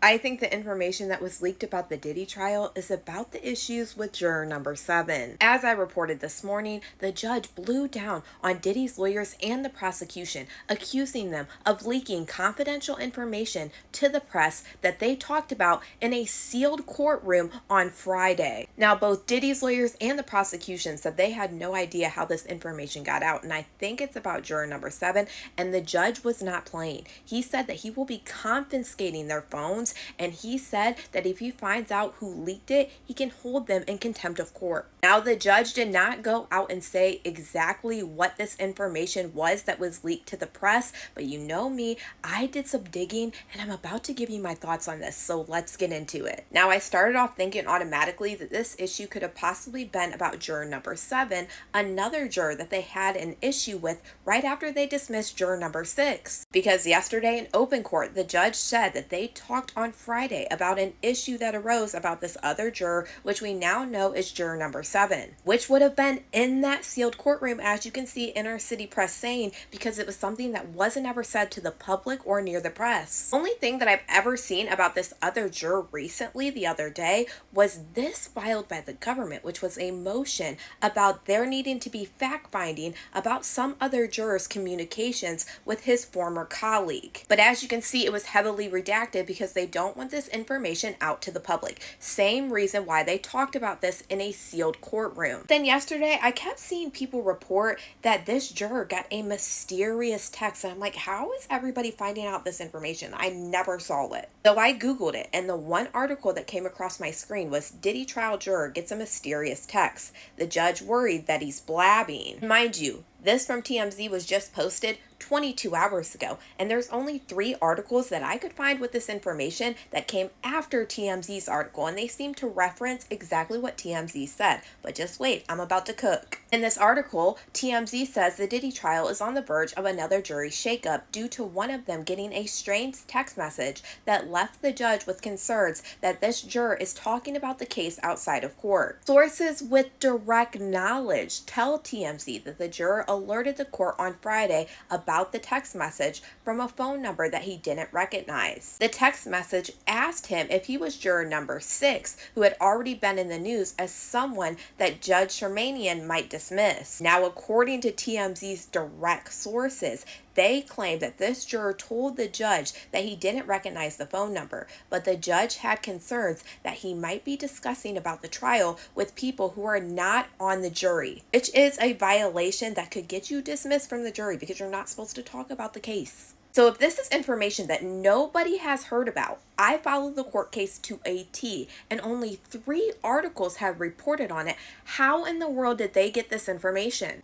I think the information that was leaked about the Diddy trial is about the issues with juror number 7. As I reported this morning, the judge blew down on Diddy's lawyers and the prosecution, accusing them of leaking confidential information to the press that they talked about in a sealed courtroom on Friday. Now, both Diddy's lawyers and the prosecution said they had no idea how this information got out, and I think it's about juror number 7, and the judge was not playing. He said that he will be confiscating their phones, and he said that if he finds out who leaked it, he can hold them in contempt of court. Now, the judge did not go out and say exactly what this information was that was leaked to the press, but you know me, I did some digging, and I'm about to give you my thoughts on this, so let's get into it. Now, I started off thinking automatically that this issue could have possibly been about juror number 7, another juror that they had an issue with right after they dismissed juror number 6. Because yesterday in open court, the judge said that they talked on Friday about an issue that arose about this other juror, which we now know is juror number 7, which would have been in that sealed courtroom, as you can see Inner City Press saying, because it was something that wasn't ever said to the public or near the press. Only thing that I've ever seen about this other juror recently, the other day, was this filed by the government, which was a motion about there needing to be fact-finding about some other juror's communications with his former colleague. But as you can see, it was heavily redacted because they don't want this information out to the public. Same reason why they talked about this in a sealed courtroom. Then yesterday, I kept seeing people report that this juror got a mysterious text, and I'm like, how is everybody finding out this information? I never saw it. So I Googled it, and the one article that came across my screen was Diddy trial juror gets a mysterious text. The judge worried that he's blabbing. Mind you, this from TMZ was just posted 22 hours ago, and there's only 3 articles that I could find with this information that came after TMZ's article, and they seem to reference exactly what TMZ said. But just wait, I'm about to cook. In this article, TMZ says the Diddy trial is on the verge of another jury shakeup due to one of them getting a strange text message that left the judge with concerns that this juror is talking about the case outside of court. Sources with direct knowledge tell TMZ that the juror alerted the court on Friday about the text message from a phone number that he didn't recognize. The text message asked him if he was juror number 6, who had already been in the news as someone that Judge Shermanian might dismiss. Now, according to TMZ's direct sources, they claim that this juror told the judge that he didn't recognize the phone number, but the judge had concerns that he might be discussing about the trial with people who are not on the jury, which is a violation that could get you dismissed from the jury because you're not supposed to talk about the case. So if this is information that nobody has heard about, I followed the court case to a T, and only 3 articles have reported on it. How in the world did they get this information?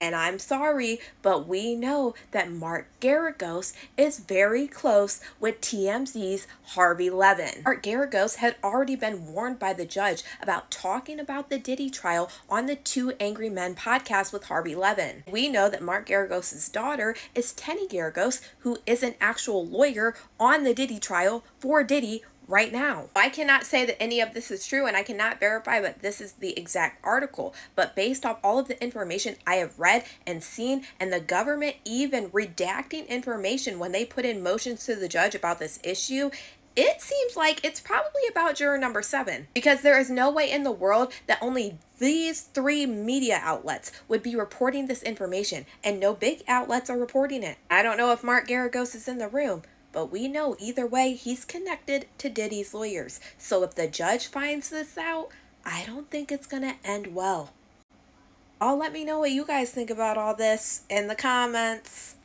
And I'm sorry, but we know that Mark Garagos is very close with TMZ's Harvey Levin. Mark Garagos had already been warned by the judge about talking about the Diddy trial on the 2 Angry Men podcast with Harvey Levin. We know that Mark Garagos' daughter is Tenny Garagos, who is an actual lawyer on the Diddy trial for Diddy right now. I cannot say that any of this is true, and I cannot verify that this is the exact article, but based off all of the information I have read and seen, and the government even redacting information when they put in motions to the judge about this issue, it seems like it's probably about juror number 7, because there is no way in the world that only these 3 media outlets would be reporting this information, and no big outlets are reporting it. I don't know if Mark Garagos is in the room, but we know either way he's connected to Diddy's lawyers. So if the judge finds this out, I don't think it's going to end well. Let me know what you guys think about all this in the comments.